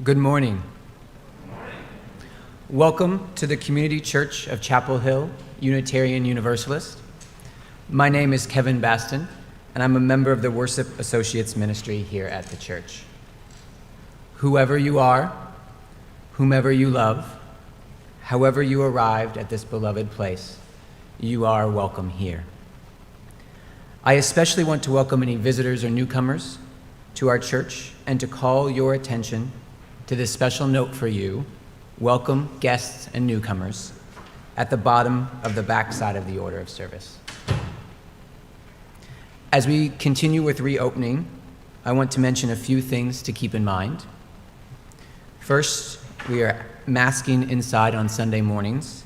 Good morning. Welcome to the Community Church of Chapel Hill, Unitarian Universalist. My name is Kevin Baston, and I'm a member of the Worship Associates Ministry here at the church. Whoever you are, whomever you love, however you arrived at this beloved place, you are welcome here. I especially want to welcome any visitors or newcomers to our church and to call your attention to this special note for you, welcome guests and newcomers, at the bottom of the back side of the order of service. As we continue with reopening, I want to mention a few things to keep in mind. First, we are masking inside on Sunday mornings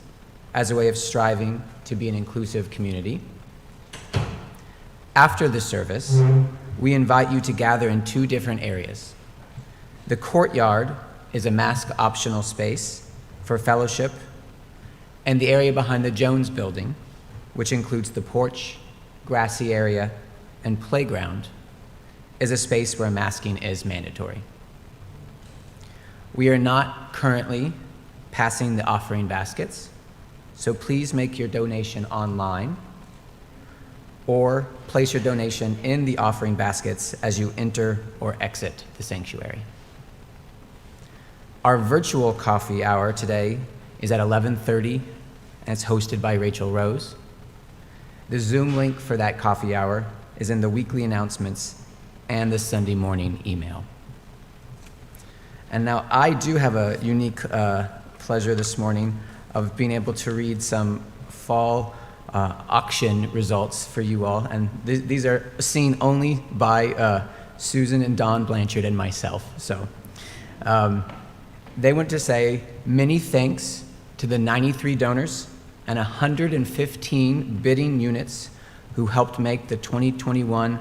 as a way of striving to be an inclusive community. After the service, we invite you to gather in two different areas. The courtyard is a mask-optional space for fellowship, and the area behind the Jones building, which includes the porch, grassy area, and playground, is a space where masking is mandatory. We are not currently passing the offering baskets, so please make your donation online or place your donation in the offering baskets as you enter or exit the sanctuary. Our virtual coffee hour today is at 11:30, and it's hosted by Rachel Rose. The Zoom link for that coffee hour is in the weekly announcements and the Sunday morning email. And now I do have a unique pleasure this morning of being able to read some fall auction results for you all, and these are seen only by Susan and Don Blanchard and myself. So they want to say many thanks to the 93 donors and 115 bidding units who helped make the 2021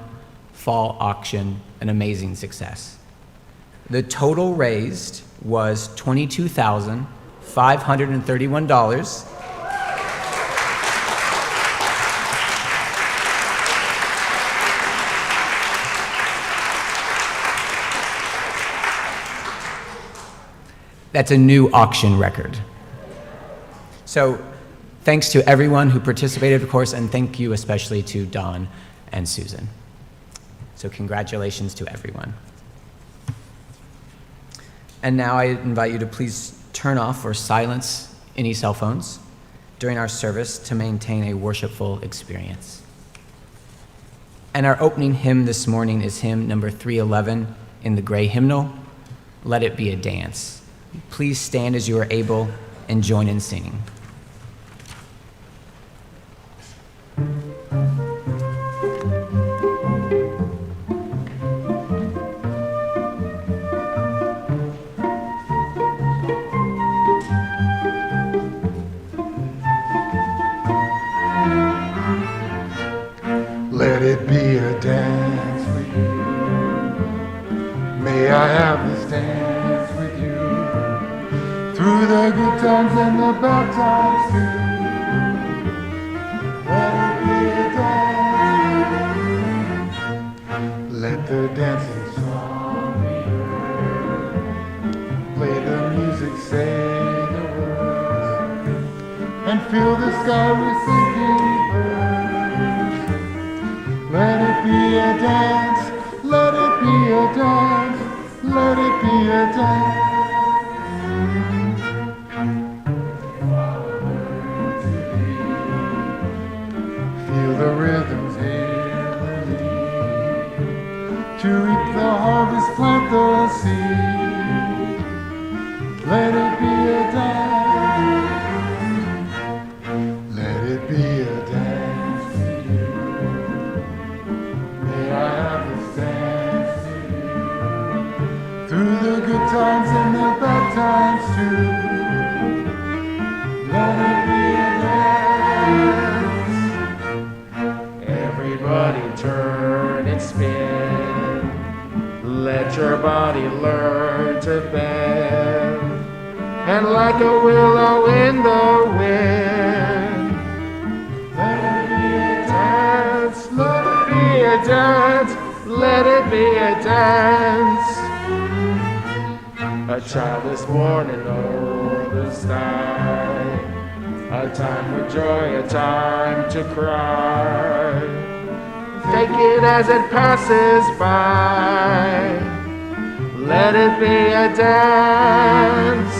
fall auction an amazing success. The total raised was $22,531. That's a new auction record. So thanks to everyone who participated, of course, and thank you especially to Don and Susan. So congratulations to everyone. And now I invite you to please turn off or silence any cell phones during our service to maintain a worshipful experience. And our opening hymn this morning is hymn number 311 in the gray hymnal, Let It Be a Dance. Please stand as you are able and join in singing. Let it be a dance for you. May I have this dance with you through the good times and the bad times too. Let it be a dance. Let the dancing song be heard. Play the music, say the words, and fill the sky with singing birds. Let it be a dance, let it be a dance, let it be a dance. Feel the rhythms, hear the lead. To reap the harvest, plant the seed. Let it be a dance, let it be a dance for you. May I have this dance for you through the good times and the bad times too. Let it be a dance. Everybody turn and spin. Let your body learn to bend. And like a willow in the wind. Let it be a dance. Let it be a dance. Let it be a dance. A child is born and oh, the sky. A time for joy, a time to cry. Take it as it passes by. Let it be a dance.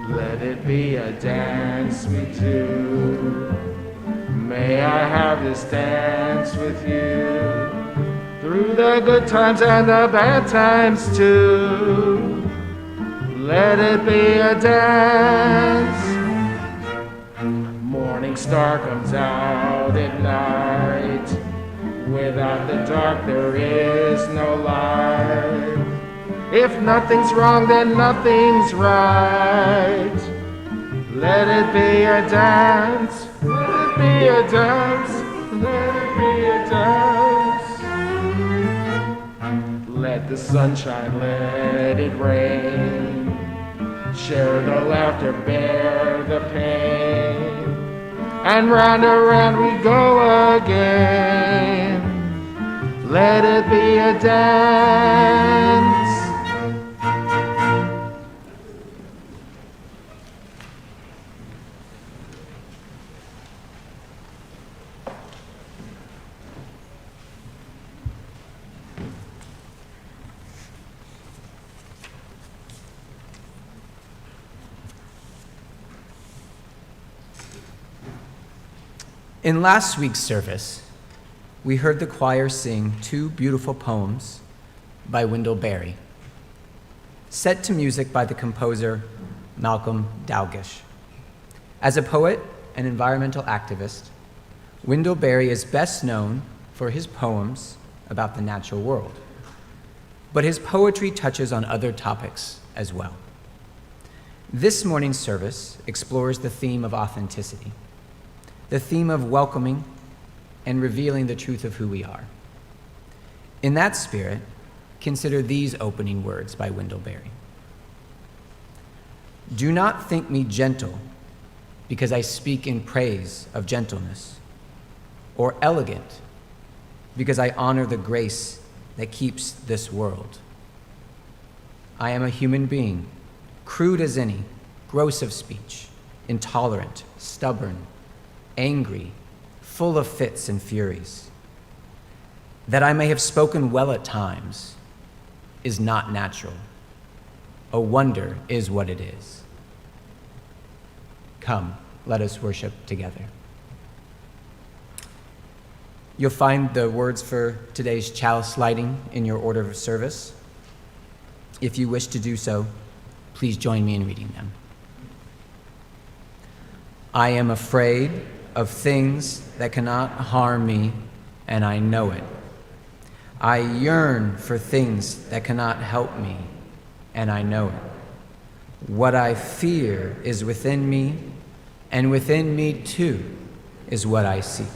Let it be a dance we do. May I have this dance with you. Through the good times and the bad times too. Let it be a dance. Morning star comes out at night. Without the dark there is no light. If nothing's wrong then nothing's right. Let it be a dance. Let it be a dance. Let it be a dance. Let the sunshine, let it rain. Share the laughter, bear the pain. And round and round we go again. Let it be a dance. In last week's service, we heard the choir sing two beautiful poems by Wendell Berry, set to music by the composer Malcolm Dalglish. As a poet and environmental activist, Wendell Berry is best known for his poems about the natural world, but his poetry touches on other topics as well. This morning's service explores the theme of authenticity, the theme of welcoming and revealing the truth of who we are. In that spirit, consider these opening words by Wendell Berry. Do not think me gentle because I speak in praise of gentleness, or elegant because I honor the grace that keeps this world. I am a human being, crude as any, gross of speech, intolerant, stubborn, angry, full of fits and furies. That I may have spoken well at times is not natural. A wonder is what it is. Come, let us worship together. You'll find the words for today's chalice lighting in your order of service. If you wish to do so, please join me in reading them. I am afraid of things that cannot harm me, and I know it. I yearn for things that cannot help me, and I know it. What I fear is within me, and within me too is what I seek.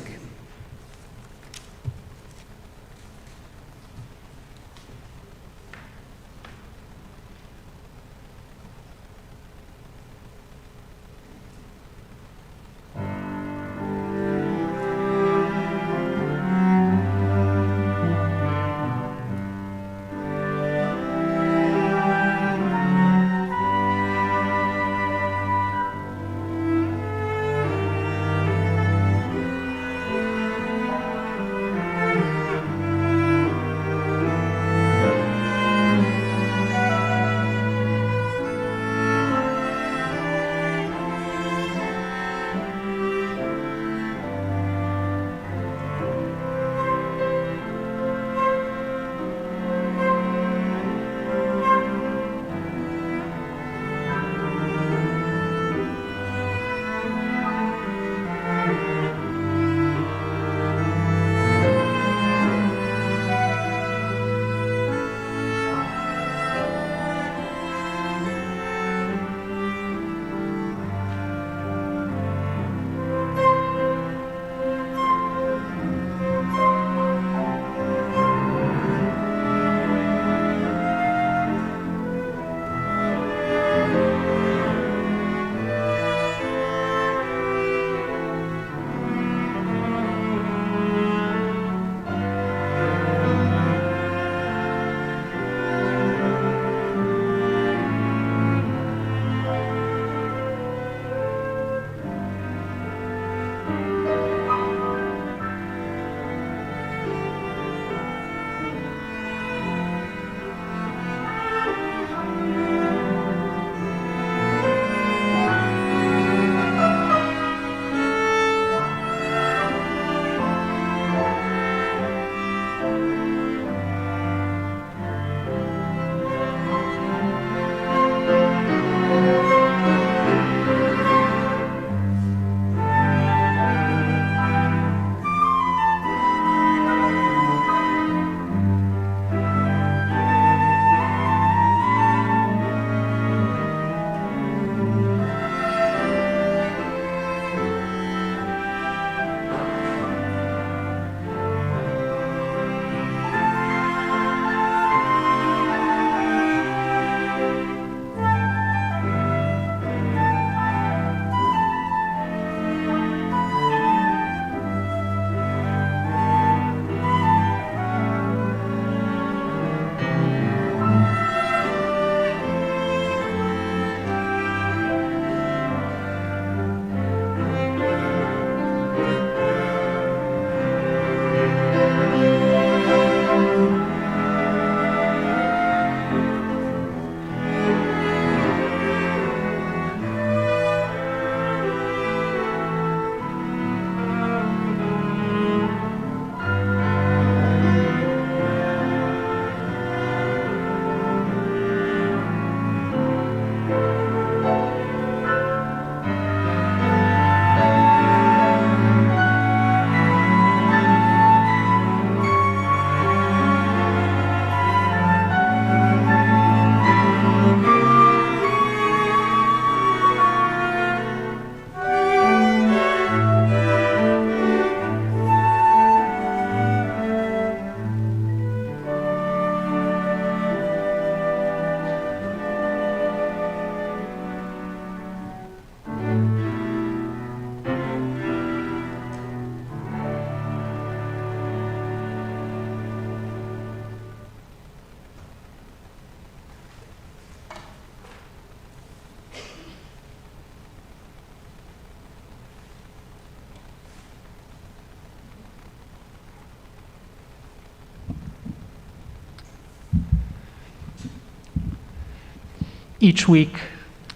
Each week,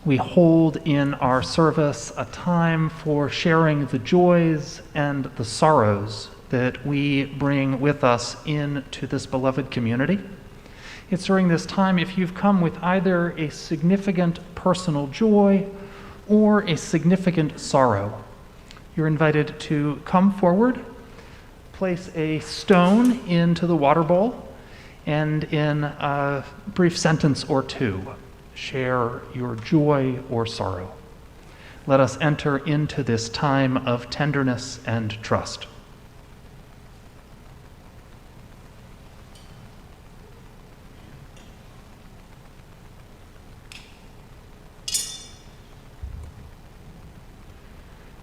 we hold in our service a time for sharing the joys and the sorrows that we bring with us into this beloved community. It's during this time, if you've come with either a significant personal joy or a significant sorrow, you're invited to come forward, place a stone into the water bowl, and in a brief sentence or two, share your joy or sorrow. Let us enter into this time of tenderness and trust.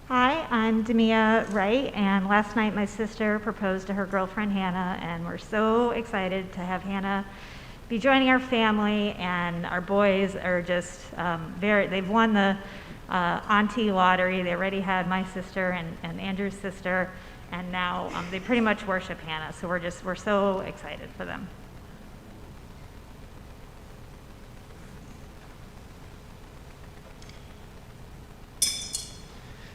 Hi, I'm Demia Wright, and last night my sister proposed to her girlfriend Hannah, and we're so excited to have Hannah be joining our family, and our boys are just they've won the auntie lottery. They already had my sister and Andrew's sister, and now they pretty much worship Hannah, so we're so excited for them.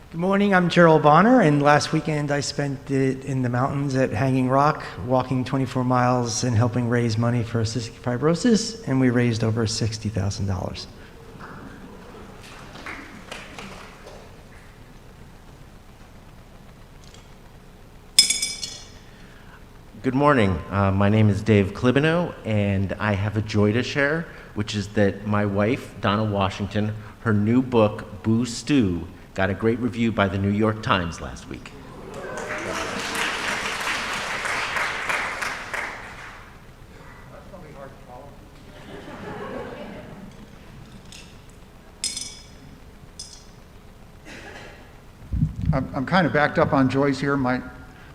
Good morning, I'm Gerald Bonner, and last weekend I spent it in the mountains at Hanging Rock, walking 24 miles and helping raise money for cystic fibrosis, and we raised over $60,000. Good morning. My name is Dave Clibino, and I have a joy to share, which is that my wife, Donna Washington, her new book, Boo Stew, got a great review by the New York Times last week. I'm kind of backed up on joys here. My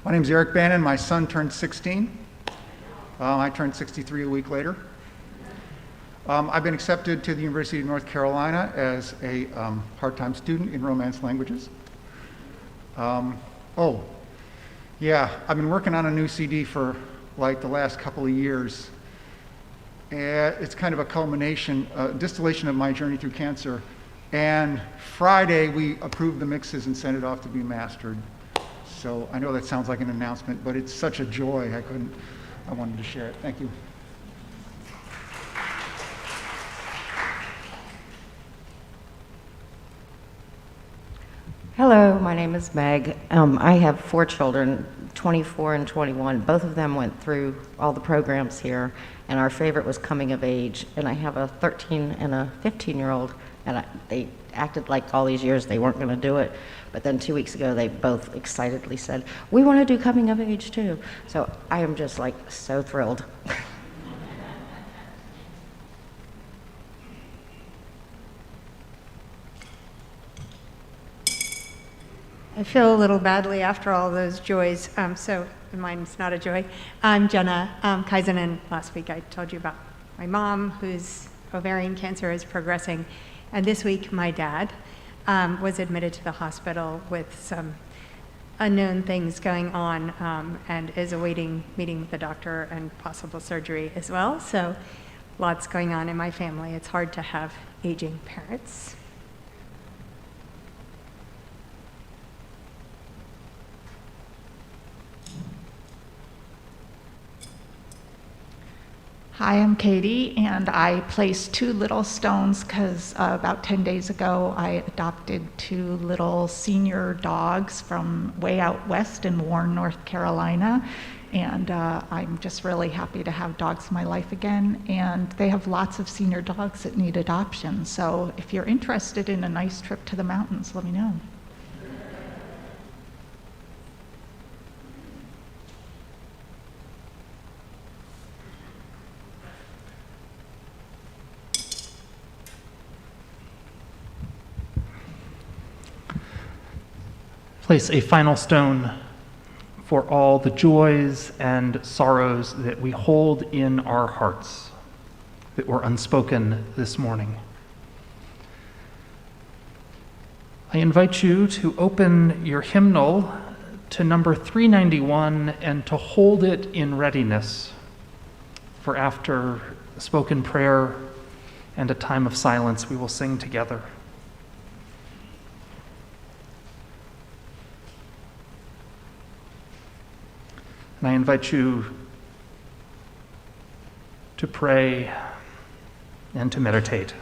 name's Eric Bannon. My son turned 16. I turned 63 a week later. I've been accepted to the University of North Carolina as a part-time student in Romance languages. I've been working on a new CD for like the last couple of years. It's kind of a culmination, a distillation of my journey through cancer. And Friday, we approved the mixes and sent it off to be mastered. So I know that sounds like an announcement, but it's such a joy. I wanted to share it. Thank you. Hello, my name is Meg. I have 4 children, 24 and 21. Both of them went through all the programs here, and our favorite was Coming of Age. And I have a 13 and a 15-year-old, and they acted like all these years they weren't going to do it. But then 2 weeks ago, they both excitedly said, "We want to do Coming of Age too." So I am just like so thrilled. I feel a little badly after all those joys, so mine's not a joy. I'm Jenna Kaisen. Last week I told you about my mom, whose ovarian cancer is progressing, and this week my dad was admitted to the hospital with some unknown things going on, and is awaiting meeting with the doctor and possible surgery as well. So lots going on in my family. It's hard to have aging parents. Hi, I'm Katie, and I placed 2 little stones because about 10 days ago I adopted 2 little senior dogs from way out west in Warren, North Carolina, and I'm just really happy to have dogs in my life again, and they have lots of senior dogs that need adoption, so if you're interested in a nice trip to the mountains, let me know. Place a final stone for all the joys and sorrows that we hold in our hearts that were unspoken this morning. I invite you to open your hymnal to number 391 and to hold it in readiness for after spoken prayer and a time of silence we will sing together. And I invite you to pray and to meditate.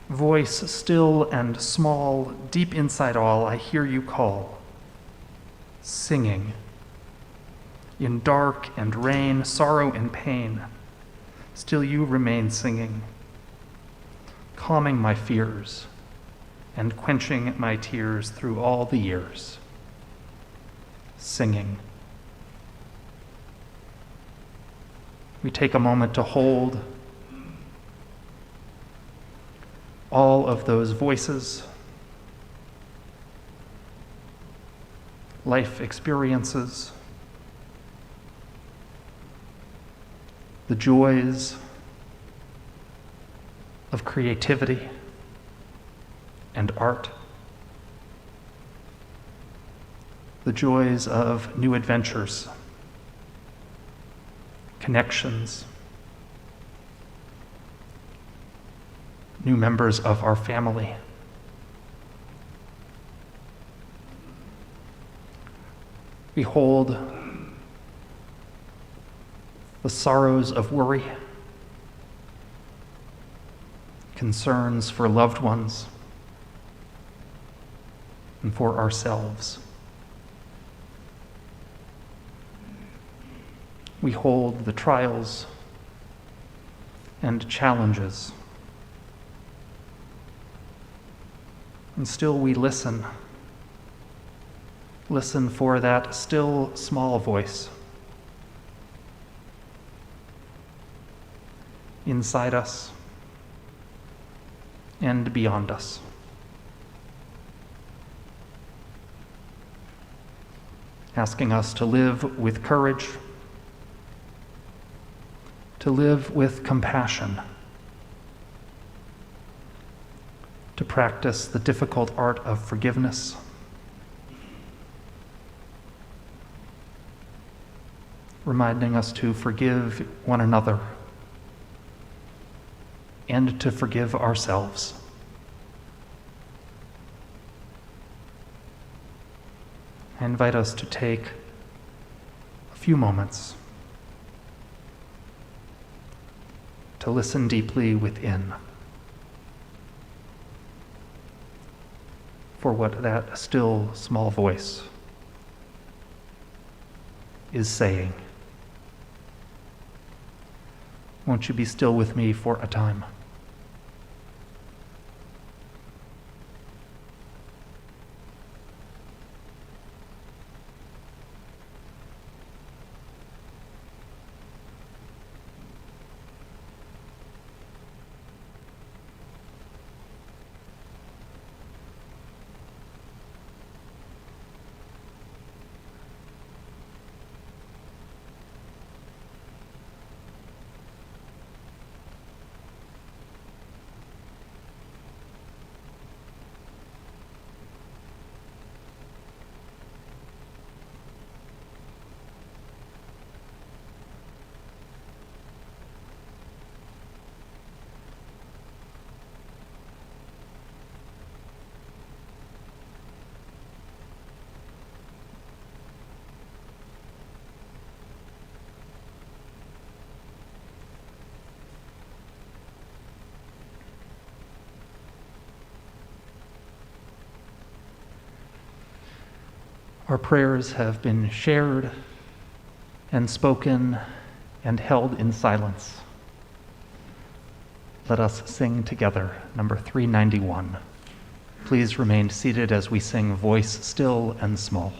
Voice still and small, deep inside all, I hear you call, singing. In dark and rain, sorrow and pain, still you remain singing, calming my fears and quenching my tears through all the years. Singing. We take a moment to hold all of those voices, life experiences, the joys of creativity and art, the joys of new adventures, connections, new members of our family. We hold the sorrows of worry, concerns for loved ones, and for ourselves. We hold the trials and challenges. And still we listen. Listen for that still small voice inside us and beyond us. Asking us to live with courage, to live with compassion, to practice the difficult art of forgiveness, reminding us to forgive one another and to forgive ourselves. I invite us to take a few moments to listen deeply within for what that still small voice is saying. Won't you be still with me for a time? Our prayers have been shared and spoken and held in silence. Let us sing together, number 391. Please remain seated as we sing Voice Still and Small.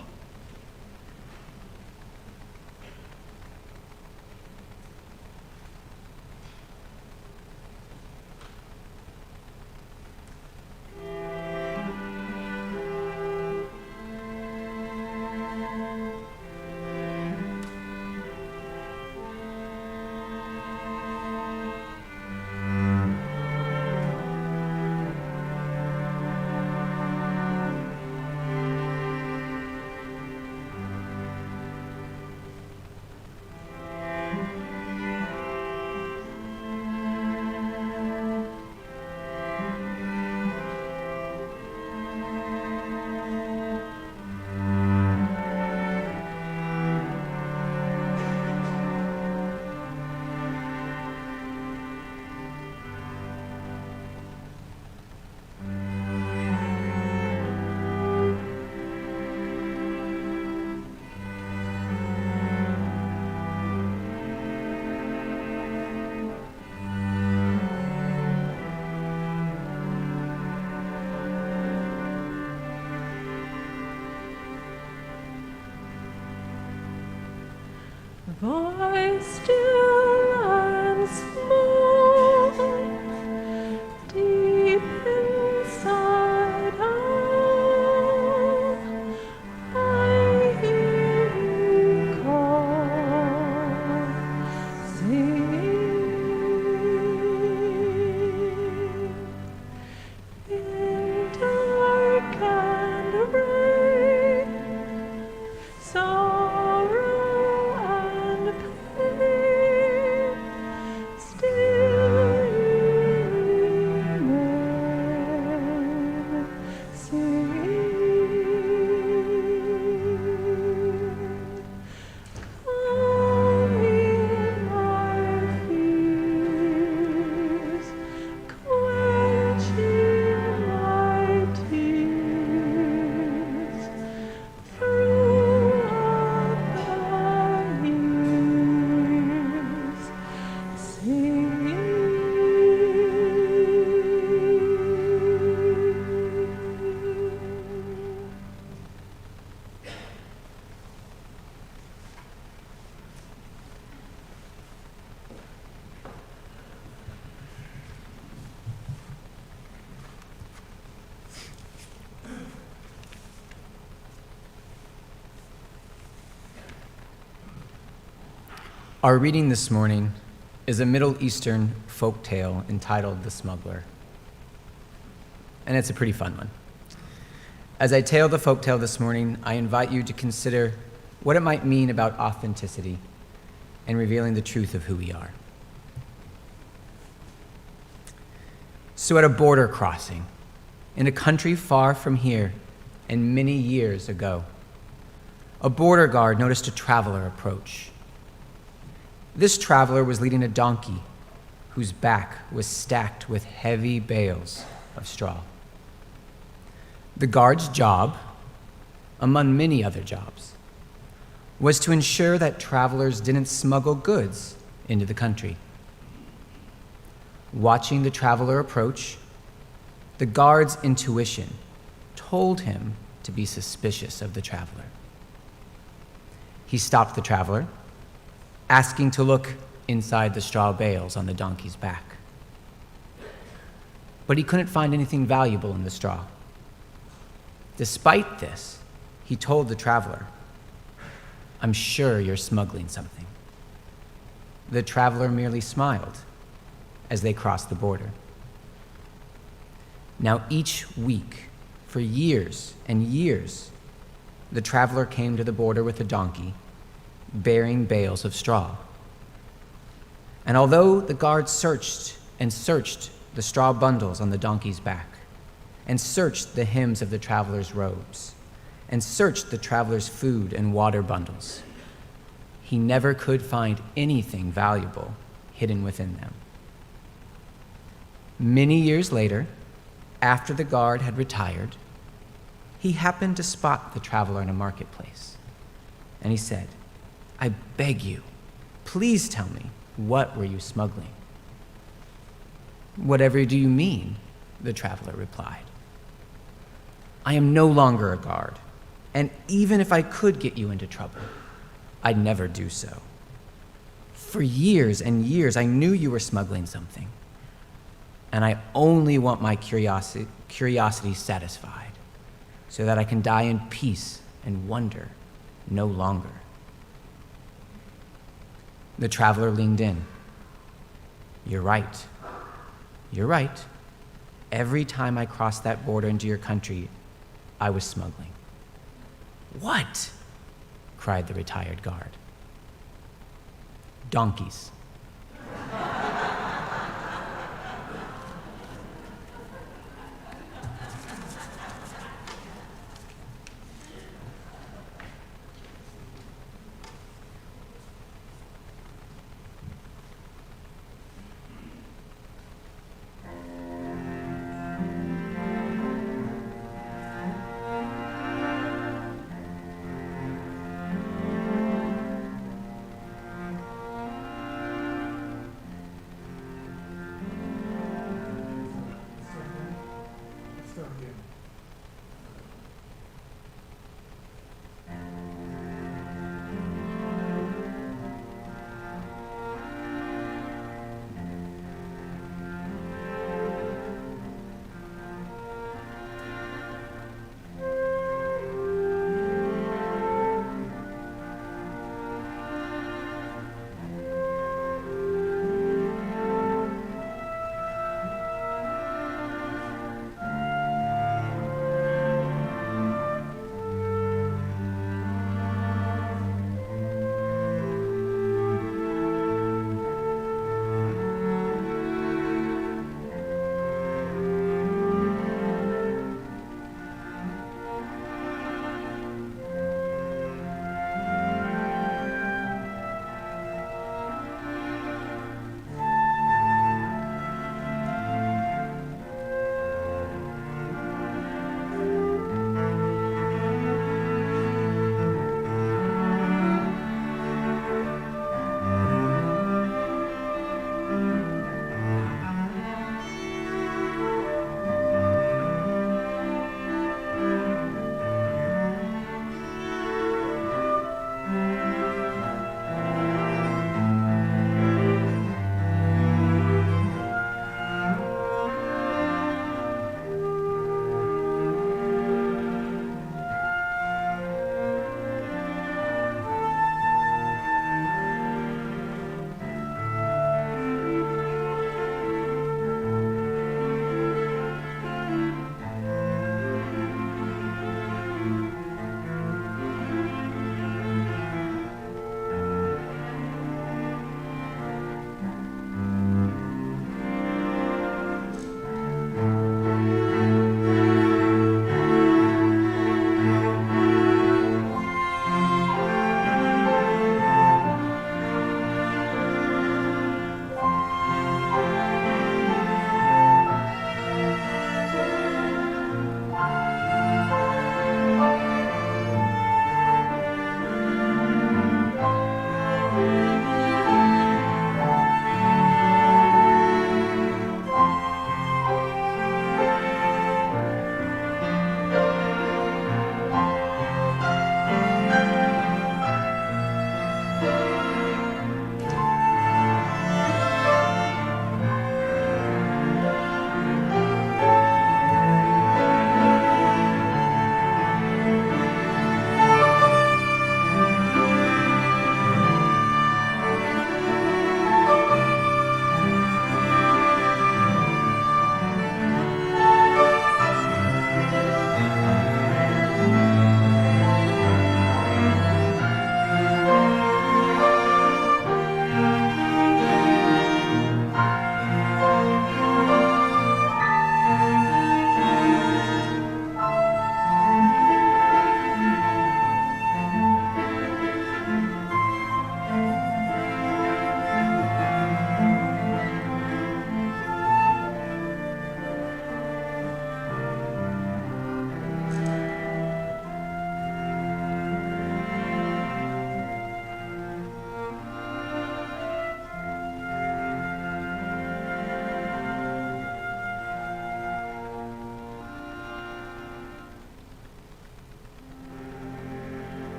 voice still and small, deep inside I hear you call, singing. In dark and rain, sorrow and pain, still you remain, singing. Calm in my fears, quenching my tears, throughout the years, singing. Our reading this morning is a Middle Eastern folk tale entitled The Smuggler. And it's a pretty fun one. As I tell the folk tale this morning, I invite you to consider what it might mean about authenticity and revealing the truth of who we are. So at a border crossing, in a country far from here and many years ago, a border guard noticed a traveler approach. This traveler was leading a donkey whose back was stacked with heavy bales of straw. The guard's job, among many other jobs, was to ensure that travelers didn't smuggle goods into the country. Watching the traveler approach, the guard's intuition told him to be suspicious of the traveler. He stopped the traveler, asking to look inside the straw bales on the donkey's back. But he couldn't find anything valuable in the straw. Despite this, he told the traveler, "I'm sure you're smuggling something." The traveler merely smiled as they crossed the border. Now each week, for years and years, the traveler came to the border with a donkey bearing bales of straw. And although the guard searched and searched the straw bundles on the donkey's back, and searched the hems of the traveler's robes, and searched the traveler's food and water bundles, he never could find anything valuable hidden within them. Many years later, after the guard had retired, he happened to spot the traveler in a marketplace, and he said, "I beg you, please tell me, what were you smuggling?" "Whatever do you mean?" the traveler replied. "I am no longer a guard, and even if I could get you into trouble, I'd never do so. For years and years, I knew you were smuggling something, and I only want my curiosity satisfied so that I can die in peace and wonder no longer." The traveler leaned in. You're right. Every time I crossed that border into your country, I was smuggling." "What?" cried the retired guard. "Donkeys."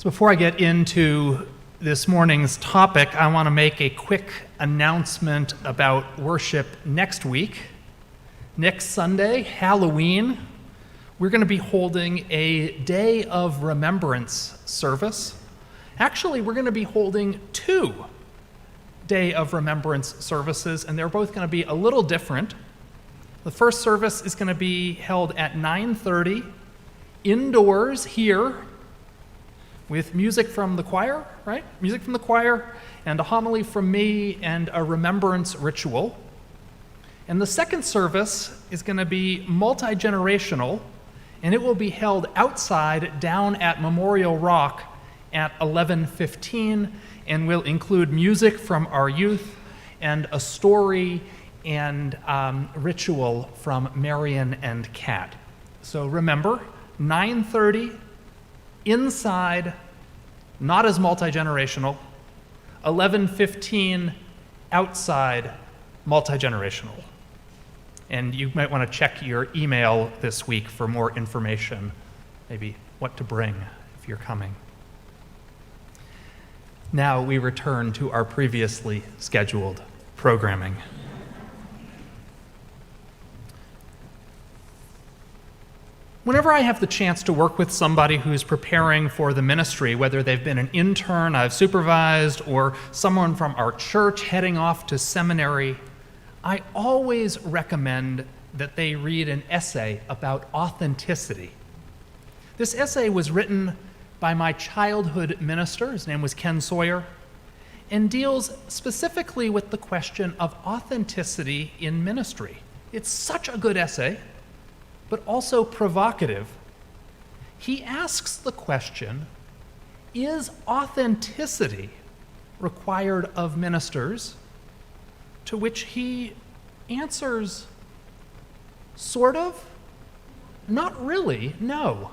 So before I get into this morning's topic, I want to make a quick announcement about worship next week. Next Sunday, Halloween, we're going to be holding a Day of Remembrance service. Actually, we're going to be holding 2 Day of Remembrance services, and they're both going to be a little different. The first service is going to be held at 9:30 indoors here with music from the choir, right? Music from the choir and a homily from me and a remembrance ritual. And the second service is going to be multi-generational, and it will be held outside down at Memorial Rock at 11:15, and will include music from our youth and a story and ritual from Marion and Kat. So remember, 9:30 inside, not as multi-generational, 11:15 outside, multi-generational. And you might want to check your email this week for more information, maybe what to bring if you're coming. Now we return to our previously scheduled programming. Whenever I have the chance to work with somebody who's preparing for the ministry, whether they've been an intern I've supervised or someone from our church heading off to seminary, I always recommend that they read an essay about authenticity. This essay was written by my childhood minister, his name was Ken Sawyer, and deals specifically with the question of authenticity in ministry. It's such a good essay, but also provocative. He asks the question, is authenticity required of ministers? To which he answers, sort of, not really, no.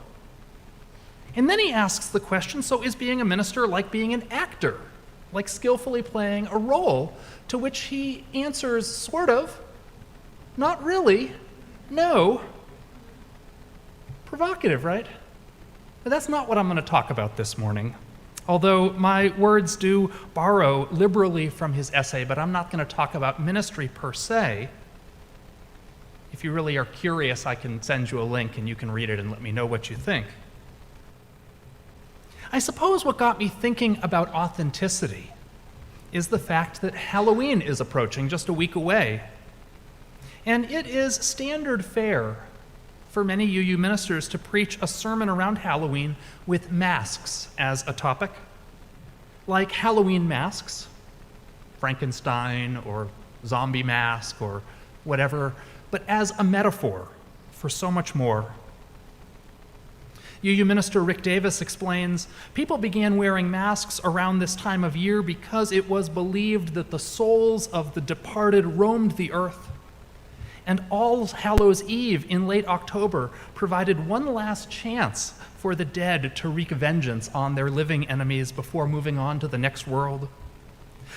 And then he asks the question, so is being a minister like being an actor, like skillfully playing a role? To which he answers, sort of, not really, no. Provocative, right? But that's not what I'm going to talk about this morning. Although my words do borrow liberally from his essay, but I'm not going to talk about ministry per se. If you really are curious, I can send you a link and you can read it and let me know what you think. I suppose what got me thinking about authenticity is the fact that Halloween is approaching just a week away. And it is standard fare for many UU ministers to preach a sermon around Halloween with masks as a topic, like Halloween masks, Frankenstein or zombie mask or whatever, but as a metaphor for so much more. UU minister Rick Davis explains, people began wearing masks around this time of year because it was believed that the souls of the departed roamed the earth. And All Hallows Eve in late October provided one last chance for the dead to wreak vengeance on their living enemies before moving on to the next world.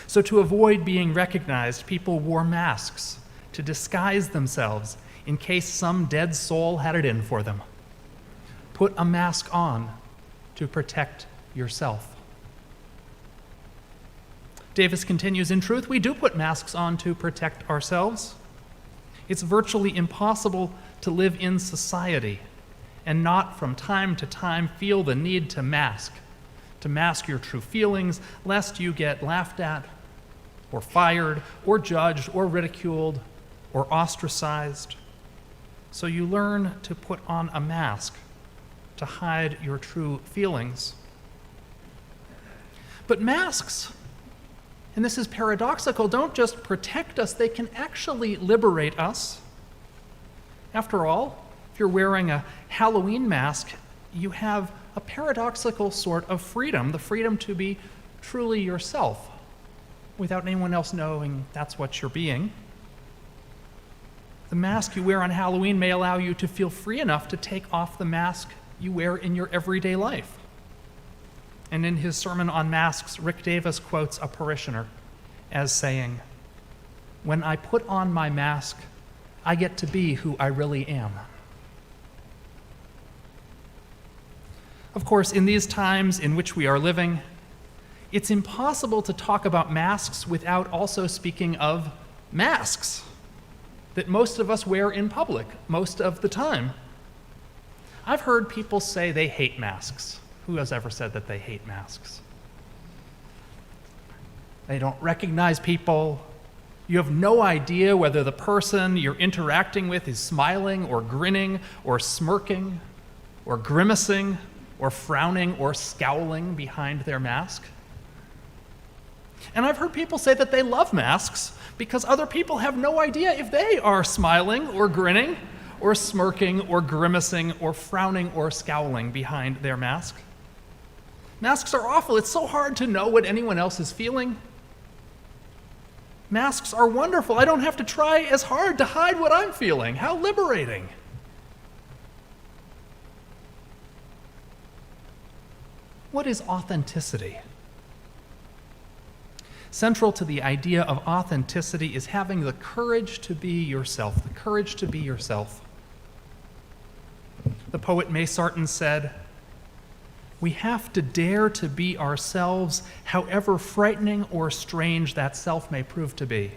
So to avoid being recognized, people wore masks to disguise themselves in case some dead soul had it in for them. Put a mask on to protect yourself. Davis continues, in truth, we do put masks on to protect ourselves. It's virtually impossible to live in society and not from time to time feel the need to mask your true feelings, lest you get laughed at or fired or judged or ridiculed or ostracized. So you learn to put on a mask to hide your true feelings. But masks, and this is paradoxical, don't just protect us, they can actually liberate us. After all, if you're wearing a Halloween mask, you have a paradoxical sort of freedom, the freedom to be truly yourself without anyone else knowing that's what you're being. The mask you wear on Halloween may allow you to feel free enough to take off the mask you wear in your everyday life. And in his sermon on masks, Rick Davis quotes a parishioner as saying, "When I put on my mask, I get to be who I really am." Of course, in these times in which we are living, it's impossible to talk about masks without also speaking of masks that most of us wear in public most of the time. I've heard people say they hate masks. Who has ever said that they hate masks? They don't recognize people. You have no idea whether the person you're interacting with is smiling or grinning or smirking or grimacing or frowning or scowling behind their mask. And I've heard people say that they love masks because other people have no idea if they are smiling or grinning or smirking or grimacing or frowning or scowling behind their mask. Masks are awful. It's so hard to know what anyone else is feeling. Masks are wonderful. I don't have to try as hard to hide what I'm feeling. How liberating. What is authenticity? Central to the idea of authenticity is having the courage to be yourself, the courage to be yourself. The poet May Sarton said, "We have to dare to be ourselves, however frightening or strange that self may prove to be."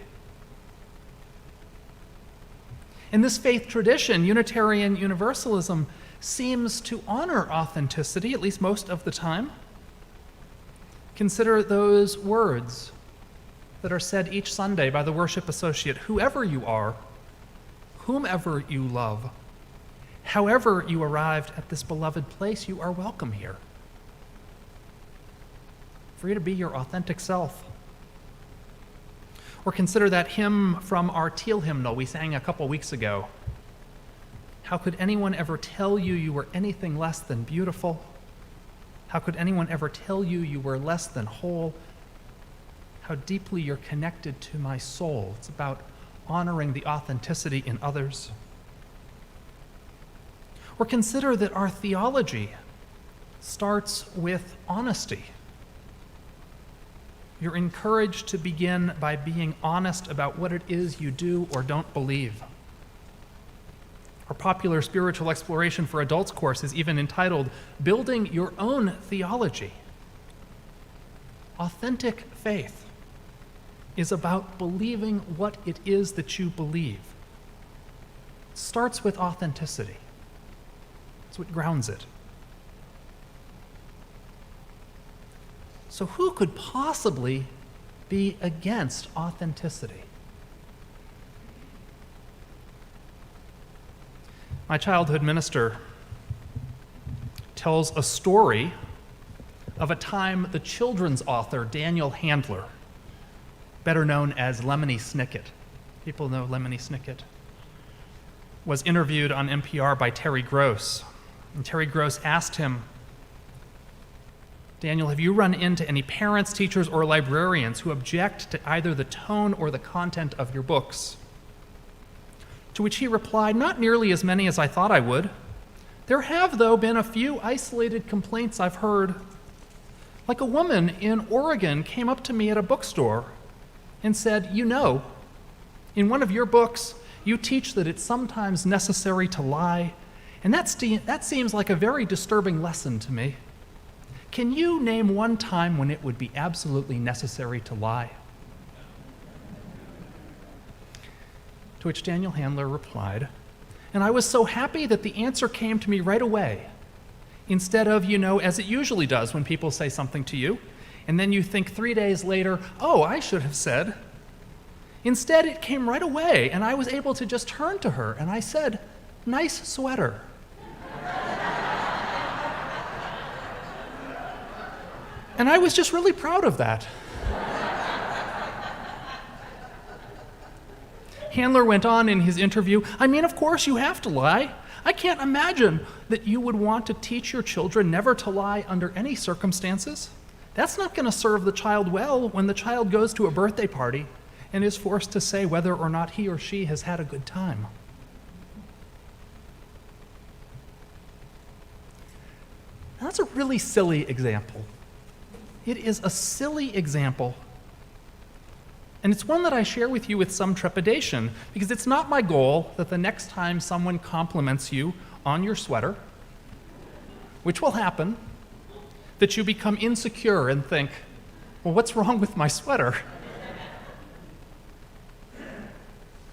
In this faith tradition, Unitarian Universalism seems to honor authenticity, at least most of the time. Consider those words that are said each Sunday by the worship associate: whoever you are, whomever you love, however you arrived at this beloved place, you are welcome here. Free to be your authentic self. Or consider that hymn from our Teal hymnal we sang a couple weeks ago. How could anyone ever tell you you were anything less than beautiful? How could anyone ever tell you you were less than whole? How deeply you're connected to my soul. It's about honoring the authenticity in others. Or consider that our theology starts with honesty. You're encouraged to begin by being honest about what it is you do or don't believe. Our popular spiritual exploration for adults course is even entitled Building Your Own Theology. Authentic faith is about believing what it is that you believe. It starts with authenticity. It's what grounds it. So who could possibly be against authenticity? My childhood minister tells a story of a time the children's author, Daniel Handler, better known as Lemony Snicket, people know Lemony Snicket, was interviewed on NPR by Terry Gross. And Terry Gross asked him, "Daniel, have you run into any parents, teachers, or librarians who object to either the tone or the content of your books?" To which he replied, "Not nearly as many as I thought I would. There have, though, been a few isolated complaints I've heard. Like a woman in Oregon came up to me at a bookstore and said, 'You know, in one of your books, you teach that it's sometimes necessary to lie, and that seems like a very disturbing lesson to me. Can you name one time when it would be absolutely necessary to lie?' To which Daniel Handler replied, "And I was so happy that the answer came to me right away, instead of, as it usually does when people say something to you, and then you think 3 days later, 'Oh, I should have said.' Instead, it came right away, and I was able to just turn to her, and I said, 'Nice sweater.'" And I was just really proud of that. Handler went on in his interview, "I mean, of course you have to lie. I can't imagine that you would want to teach your children never to lie under any circumstances. That's not going to serve the child well when the child goes to a birthday party and is forced to say whether or not he or she has had a good time." That's a really silly example. It is a silly example. And it's one that I share with you with some trepidation, because it's not my goal that the next time someone compliments you on your sweater, which will happen, that you become insecure and think, well, what's wrong with my sweater?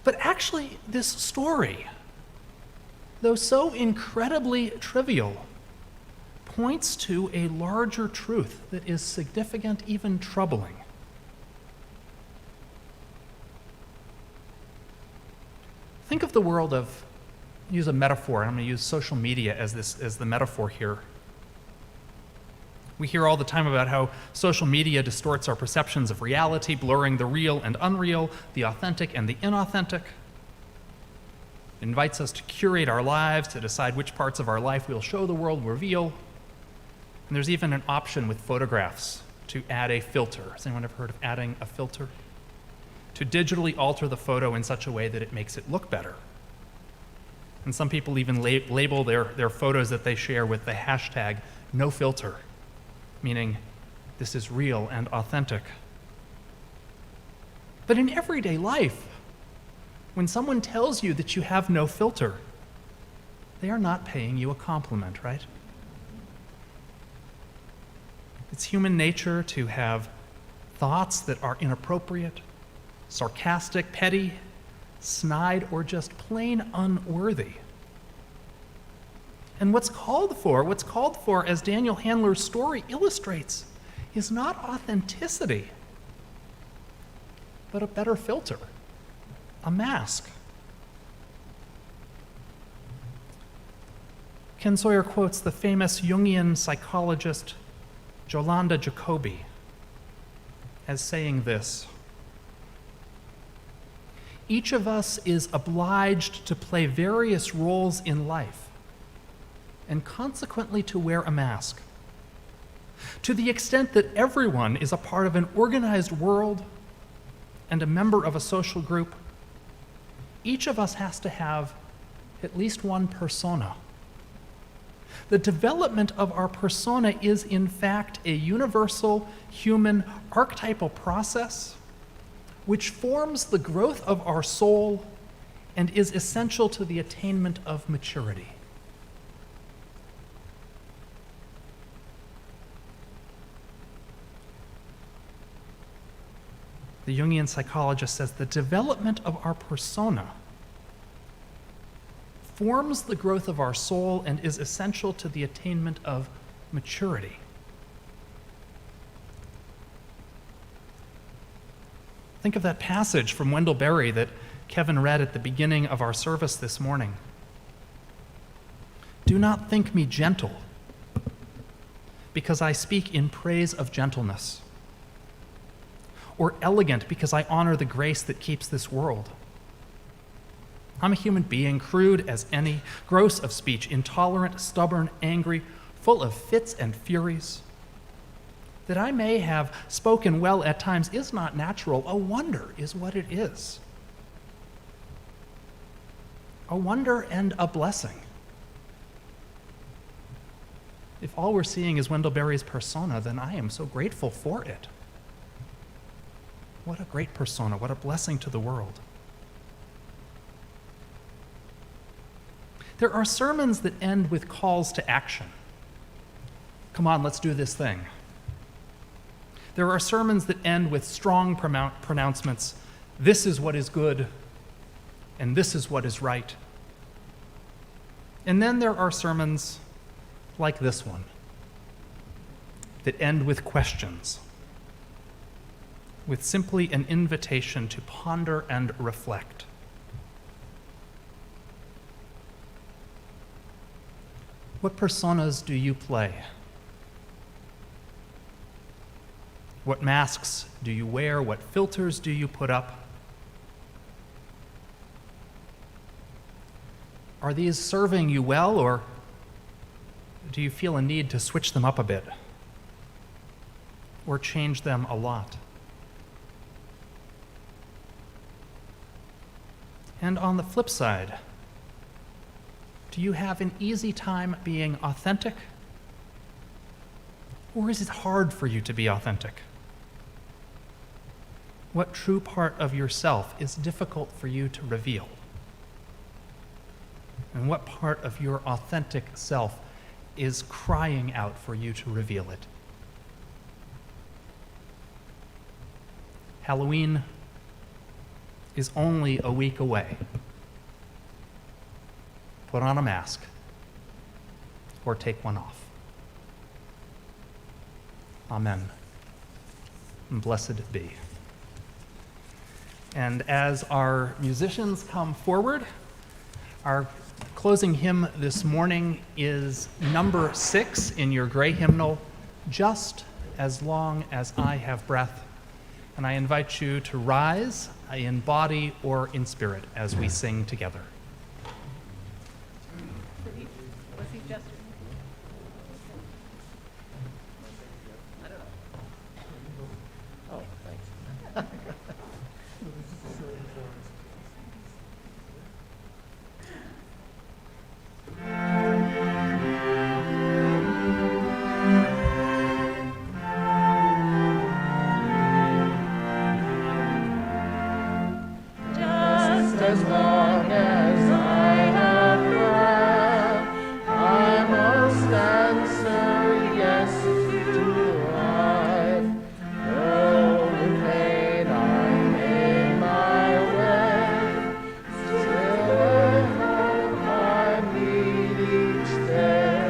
But actually, this story, though so incredibly trivial, points to a larger truth that is significant, even troubling. Think of the world of, use a metaphor, and I'm going to use social media as the metaphor here. We hear all the time about how social media distorts our perceptions of reality, blurring the real and unreal, the authentic and the inauthentic. It invites us to curate our lives, to decide which parts of our life we'll show the world, reveal. And there's even an option with photographs to add a filter. Has anyone ever heard of adding a filter? To digitally alter the photo in such a way that it makes it look better. And some people even label their photos that they share with the hashtag #NoFilter, meaning this is real and authentic. But in everyday life, when someone tells you that you have no filter, they are not paying you a compliment, right? It's human nature to have thoughts that are inappropriate, sarcastic, petty, snide, or just plain unworthy. And what's called for, as Daniel Handler's story illustrates, is not authenticity, but a better filter, a mask. Ken Sawyer quotes the famous Jungian psychologist Jolanda Jacobi as saying this: each of us is obliged to play various roles in life and consequently to wear a mask. To the extent that everyone is a part of an organized world and a member of a social group, each of us has to have at least one persona. The development of our persona is, in fact, a universal human archetypal process which forms the growth of our soul and is essential to the attainment of maturity. The Jungian psychologist says the development of our persona forms the growth of our soul and is essential to the attainment of maturity. Think of that passage from Wendell Berry that Kevin read at the beginning of our service this morning. Do not think me gentle, because I speak in praise of gentleness, or elegant, because I honor the grace that keeps this world. I'm a human being, crude as any, gross of speech, intolerant, stubborn, angry, full of fits and furies. That I may have spoken well at times is not natural. A wonder is what it is. A wonder and a blessing. If all we're seeing is Wendell Berry's persona, then I am so grateful for it. What a great persona, what a blessing to the world. There are sermons that end with calls to action. Come on, let's do this thing. There are sermons that end with strong pronouncements. This is what is good, and this is what is right. And then there are sermons like this one that end with questions, with simply an invitation to ponder and reflect. What personas do you play? What masks do you wear? What filters do you put up? Are these serving you well, or do you feel a need to switch them up a bit or change them a lot? And on the flip side, do you have an easy time being authentic? Or is it hard for you to be authentic? What true part of yourself is difficult for you to reveal? And what part of your authentic self is crying out for you to reveal it. Halloween is only a week away. Put on a mask or take one off. Amen. And blessed be. And as our musicians come forward, our closing hymn this morning is number 6 in your gray hymnal, Just as Long as I Have Breath. And I invite you to rise in body or in spirit as we sing together. Just as long as I have breath, I must answer yes to life. Though with pain I make my way, still I hope I meet each day.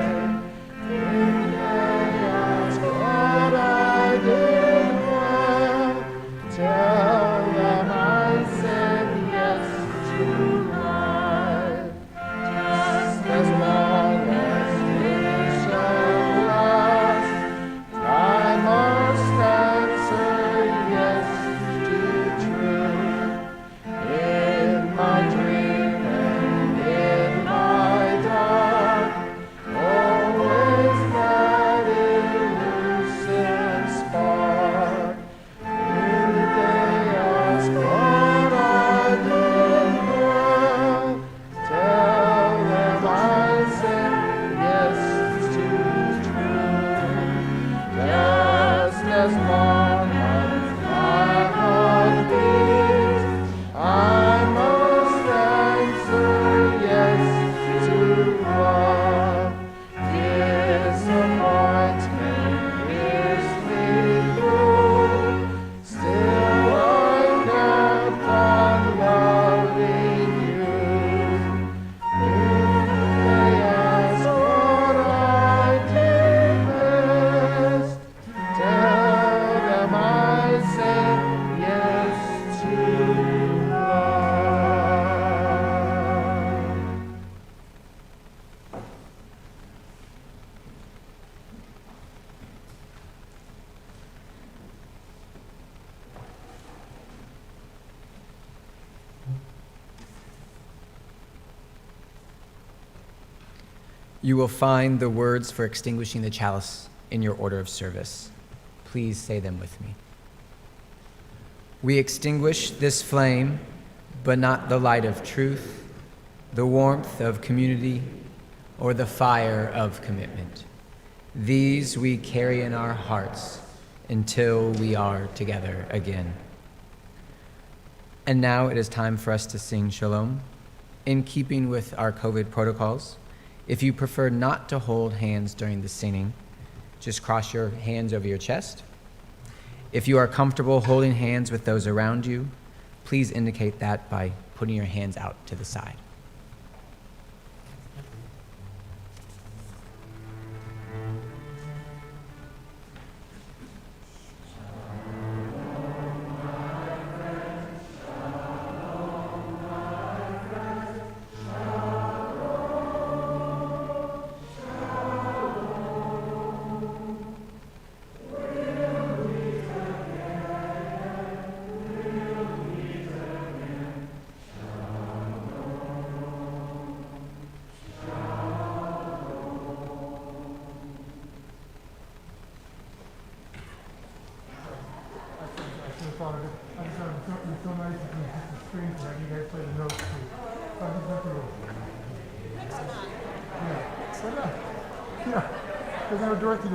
If they ask what I did well, tell them I said yes to life. Just as long as it shall last, I must answer yes to truth. In my dream and in my dark, always that elusive spark. If they ask what I did well, tell them I said yes to truth. Just as long as my heart beats, I must answer yes to love. Disappointment pierced me through, still I kept on loving you. If they ask what I did best, tell them I said yes to love. You will find the words for extinguishing the chalice in your order of service. Please say them with me. We extinguish this flame, but not the light of truth, the warmth of community, or the fire of commitment. These we carry in our hearts until we are together again. And now it is time for us to sing Shalom. In keeping with our COVID protocols, if you prefer not to hold hands during the singing, just cross your hands over your chest. If you are comfortable holding hands with those around you, please indicate that by putting your hands out to the side. Because I directed